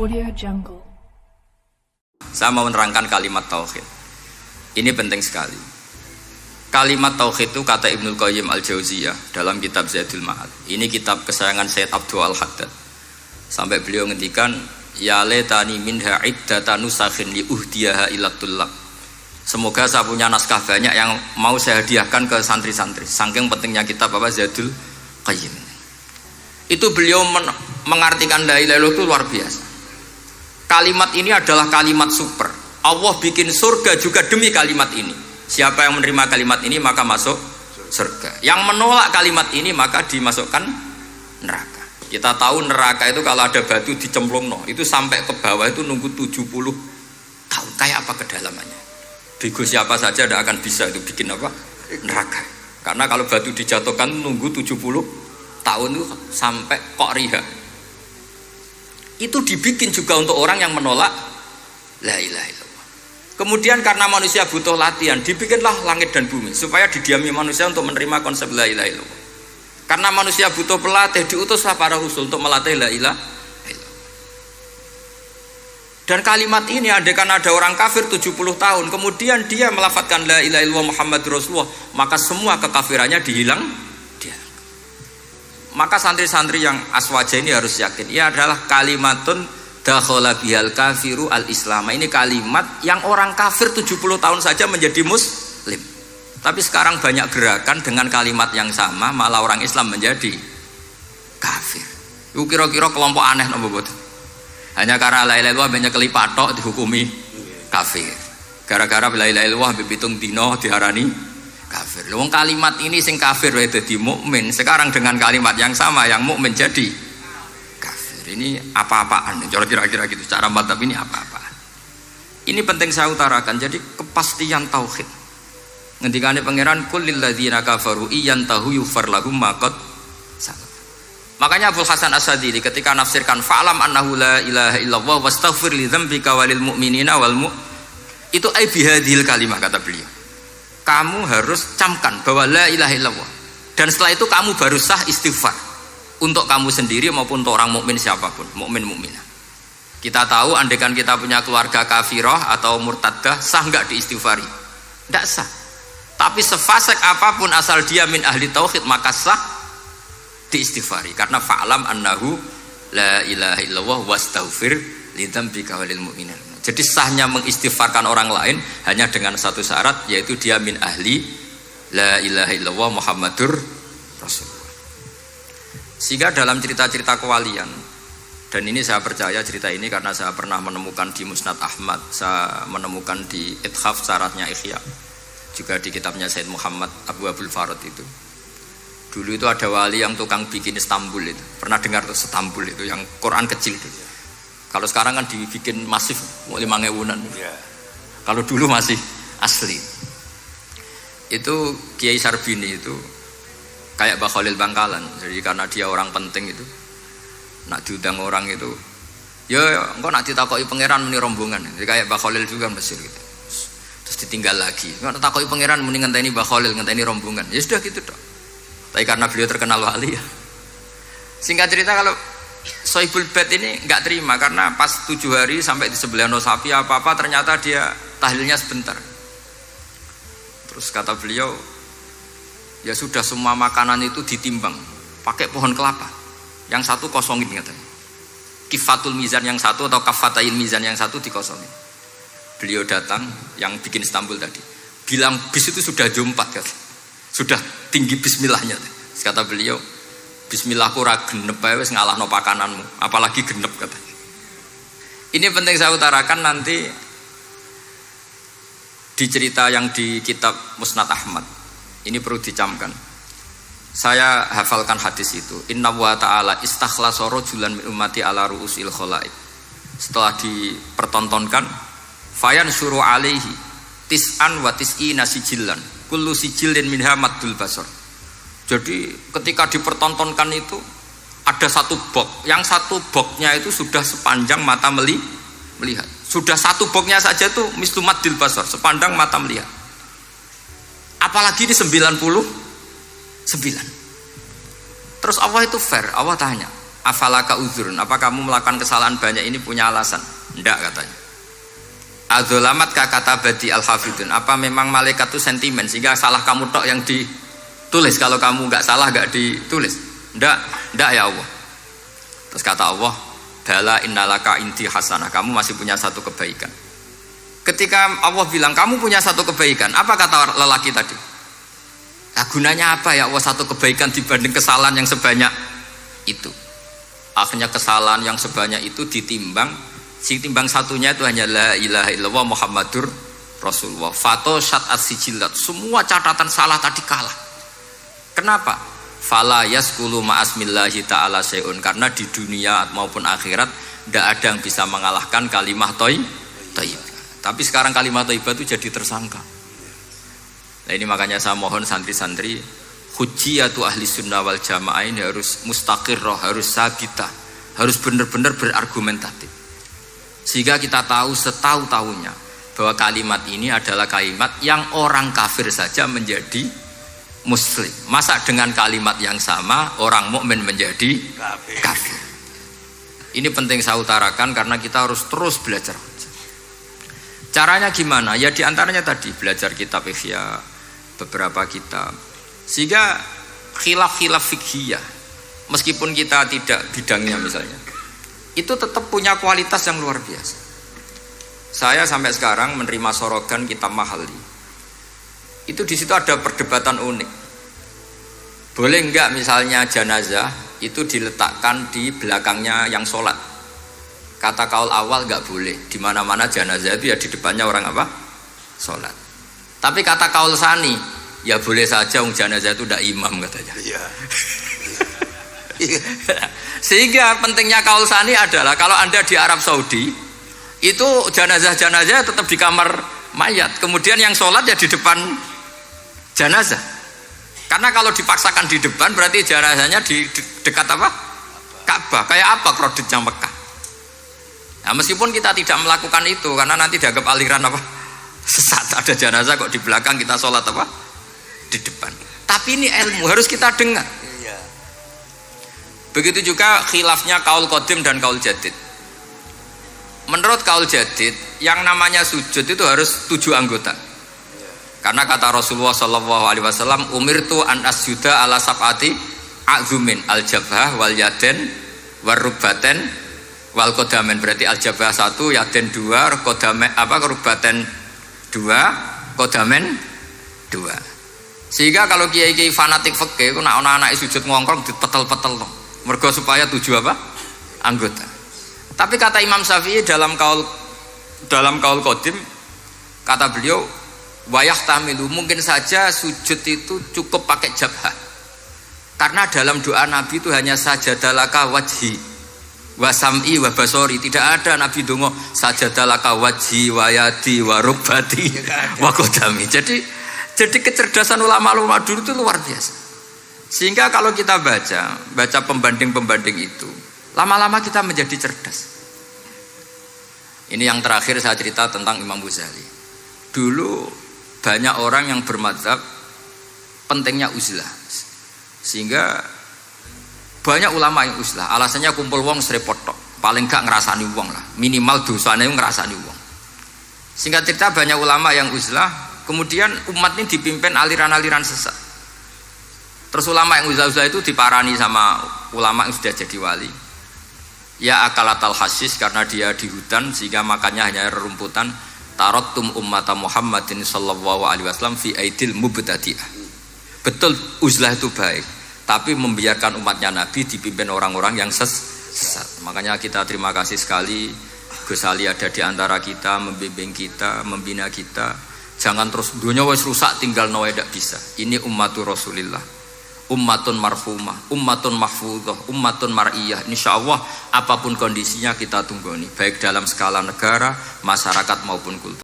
Audio Jungle. Saya mau menerangkan kalimat tauhid. Ini penting sekali. Kalimat tauhid itu kata Ibnul Qayyim Al-Jauziyah dalam kitab Zadul Ma'ad. Ini kitab kesayangan Sayyid Abdul Al-Haddad. Sampai beliau ngendikan, ya letani minha iddata nusakhin li uhdiyaha ila tullab. Semoga saya punya naskah banyak yang mau saya hadiahkan ke santri-santri. Saking pentingnya kitab apa Zadul Qayyim. Itu beliau mengartikan la ilaha illallah itu luar biasa. Kalimat ini adalah kalimat super. Allah bikin surga juga demi kalimat ini. Siapa yang menerima kalimat ini maka masuk surga. Yang menolak kalimat ini maka dimasukkan neraka. Kita tahu neraka itu kalau ada batu dicemplung, itu sampai ke bawah itu nunggu 70 tahun. Kayak apa kedalamannya? Bego siapa saja tidak akan bisa itu bikin apa? Neraka. Karena kalau batu dijatuhkan nunggu 70 tahun itu sampai kok riha. Itu dibikin juga untuk orang yang menolak la ilaha illallah. Kemudian karena manusia butuh latihan, dibikinlah langit dan bumi supaya didiami manusia untuk menerima konsep la ilaha illallah. Karena manusia butuh pelatih, diutuslah para rasul untuk melatih la ilaha illallah. Dan kalimat ini andaikan ada orang kafir 70 tahun, kemudian dia melafadzkan la ilaha illallah Muhammadur Rasulullah, maka semua kekafirannya dihilang. Maka santri-santri yang aswaja ini harus yakin, ia adalah kalimatun dakhala bihal kafiru al-islam. Ini kalimat yang orang kafir 70 tahun saja menjadi muslim. Tapi sekarang banyak gerakan dengan kalimat yang sama malah orang Islam menjadi kafir. Itu kira-kira kelompok aneh nopo boten. Hanya karena la ilaha illallah banyak kelipatok dihukumi kafir. Gara-gara la ilaha illallah bipitung dino diarani kafir. Wong kalimat ini sing kafir wae dadi mukmin. Sekarang dengan kalimat yang sama yang mukmin jadi kafir. Ini apa-apaan? Kira-kira gitu. Cara madzhab ini apa-apaan? Ini penting saya utarakan. Jadi kepastian tauhid. Ngendikane pangeran kul lil ladzina kafaru iyantahu yufar lahum ma qad salaf. Makanya Abdul Hasan As-Sadili ketika nafsirkan fa'lam annahu la ilaha illallah wastaghfir li dzambika walil mu'minina wal itu ai bihadhil kalimah kata beliau. Kamu harus camkan bahwa la ilaha illallah. Dan setelah itu kamu baru sah istighfar untuk kamu sendiri maupun untuk orang mukmin siapapun, mukmin-mukminah. Kita tahu andaikan kita punya keluarga kafirah atau murtadah, sah enggak diistighfari? Enggak sah. Tapi sefasik apapun asal dia min ahli tauhid maka sah diistighfari karena fa'lam annahu la ilaha illallah wastaghfir lidzambika walil mu'minin. Jadi sahnya mengistighfarkan orang lain hanya dengan satu syarat, yaitu dia min ahli la ilaha illallah Muhammadur Rasulullah. Sehingga dalam cerita-cerita kewalian, dan ini saya percaya cerita ini karena saya pernah menemukan di Musnad Ahmad, saya menemukan di Ithaf syaratnya Ihya, juga di kitabnya Sayyid Muhammad Abu Abdul Farad itu. Dulu itu ada wali yang tukang bikin Istanbul itu. Pernah dengar tuh Istanbul itu yang Quran kecil itu. Kalau sekarang kan dibikin masif, mau 5.000-an. Kalau dulu masih asli. Itu Kiai Sarbini itu kayak Mbah Khalil Bangkalan. Jadi karena dia orang penting itu, nak diundang orang itu, ya engkau nak ditakoki pangeran muni rombongan. Jadi kayak Mbah Khalil juga Mesir gitu. Terus ditinggal lagi. Engkau takoki pangeran muni ngenteni Mbah Khalil, ngenteni rombongan. Ya sudah gitu dong. Tapi karena beliau terkenal wali ya. Singkat cerita kalau Sohibul Bait ini enggak terima karena pas 7 hari sampai di sebelah no sapi apa-apa ternyata dia tahlilnya sebentar. Terus kata beliau, ya sudah semua makanan itu ditimbang pakai pohon kelapa. Yang satu kosongin katanya. Kifatul mizan yang satu atau kafatail mizan yang satu dikosongin. Beliau datang yang bikin Istanbul tadi. Bilang bis itu sudah jam 4 katanya. Sudah tinggi bismillahnya. Kata beliau, bismillahku ra genep ae wis ngalahno pakananmu, apalagi genep kata. Ini penting saya utarakan nanti di cerita yang di kitab Musnad Ahmad. Ini perlu dicamkan. Saya hafalkan hadis itu. Inna wa ta'ala istakhlasa rajulan min ummati ala ru'usil khalaik. Setelah dipertontonkan, fayan syuru alaihi tis'an wa tis'ina sijillan. Kullu sijilin minha maddul basar. Jadi ketika dipertontonkan itu ada satu box, yang satu boxnya itu sudah sepanjang mata melihat. Sudah satu boxnya saja itu mislu maddil basar, sepandang mata melihat. Apalagi ini 99. Terus Allah itu fair, Allah tanya, afalaka uzrun, apa kamu melakukan kesalahan banyak ini punya alasan? Enggak katanya. Adzolamat kata badi al-hafidun, apa memang malaikat itu sentimen sehingga salah kamu tok yang ditulis, kalau kamu enggak salah enggak ditulis? Enggak ya Allah. Terus kata Allah, bala innalaka inti hasanah, kamu masih punya satu kebaikan. Ketika Allah bilang kamu punya satu kebaikan, apa kata lelaki tadi? Nah, gunanya apa ya Allah satu kebaikan dibanding kesalahan yang sebanyak itu? Akhirnya kesalahan yang sebanyak itu ditimbang, si timbang satunya itu hanya la ilaha illallah Muhammadur Rasulullah. Fato syat as-sijilat, semua catatan salah tadi kalah. Kenapa? Fala yaskulu ma'asmillahi ta'ala syai'un, karena di dunia maupun akhirat tidak ada yang bisa mengalahkan kalimah thayyibah. Tapi sekarang kalimah thayyibah itu jadi tersangka. Nah ini makanya saya mohon santri-santri, hujjiyatu ahli sunnah wal jamaah ini harus mustaqirroh, harus sabitah, harus benar-benar berargumentatif, sehingga kita tahu setahu-tahunya bahwa kalimat ini adalah kalimat yang orang kafir saja menjadi muslim. Masa dengan kalimat yang sama orang mukmin menjadi kafir? Ini penting saya utarakan karena kita harus terus belajar. Caranya gimana? Ya diantaranya tadi belajar kitab Ihya, beberapa kitab, sehingga khilaf-khilaf fikhiyah meskipun kita tidak bidangnya misalnya, itu tetap punya kualitas yang luar biasa. Saya sampai sekarang menerima sorogan kitab Mahalli, itu di situ ada perdebatan unik. Boleh enggak misalnya jenazah itu diletakkan di belakangnya yang sholat? Kata kaul awal enggak boleh, di mana-mana jenazah itu ya di depannya orang apa? Sholat. Tapi kata kaul sani, ya boleh saja jenazah itu tidak imam katanya. Iya. Sehingga pentingnya kaul sani adalah kalau Anda di Arab Saudi itu jenazah-jenazah tetap di kamar mayat, kemudian yang sholat ya di depan jenazah. Karena kalau dipaksakan di depan berarti jenazahnya di dekat apa? Ka'bah. Kayak apa kreditnya Mekah? Nah, meskipun kita tidak melakukan itu karena nanti dianggap aliran apa? Sesat. Ada jenazah kok di belakang, kita sholat apa? Di depan. Tapi ini ilmu harus kita dengar. Begitu juga khilafnya kaul qadim dan kaul jadid. Menurut kaul jadid, yang namanya sujud itu harus 7 anggota. Karena kata Rasulullah SAW, umirtu an asjuda ala sab'ati a'zumin al-jabhah wal yaden wal rubaten wal kodamen. Berarti al-jabhah 1, yaden 2, kodamen apa rubaten 2, kodamen 2. Sehingga kalau kiai-kiai fanatik fikih itu nak anak-anak sujud ngongkrong dipetel-petel loh. Mergo supaya 7 apa? Anggota. Tapi kata Imam Syafi'i dalam kaul qadim, kata beliau, wayah tamilu, mungkin saja sujud itu cukup pakai jabhah. Karena dalam doa Nabi itu hanya sajadalaka wajhi wa sam'i wa basori. Tidak ada Nabi dongo sajadalaka wajhi wa yadi wa rubbati wa kodami. Jadi kecerdasan ulama-ulama dulu itu luar biasa. Sehingga kalau kita baca pembanding-pembanding itu, lama-lama kita menjadi cerdas. Ini yang terakhir saya cerita tentang Imam Ghazali. Dulu banyak orang yang bermadzhab pentingnya uzlah, sehingga banyak ulama yang uzlah. Alasannya kumpul wong serepot tok, paling gak ngerasani wong lah, minimal dosanya ngerasani wong. Singkat cerita banyak ulama yang uzlah, kemudian umat ini dipimpin aliran-aliran sesat. Terus ulama yang uzlah-uzlah itu diparani sama ulama yang sudah jadi wali. Ya akalatal hasis, karena dia di hutan sehingga makannya hanya rerumputan. Tarattum ummata Muhammadin sallallahu alaihi wasallam fi aidil mubtadi'ah. Betul uzlah itu baik, tapi membiarkan umatnya Nabi dipimpin orang-orang yang sesat. Makanya kita terima kasih sekali Gus Ali ada di antara kita, membimbing kita, membina kita. Jangan terus dunia wis rusak tinggal nawa tidak bisa. Ini ummatur Rasulillah, ummatun marhumah, ummatun mahfudhah, ummatun mar'iyah. Insyaallah apapun kondisinya kita tunggoni, baik dalam skala negara, masyarakat maupun kultur.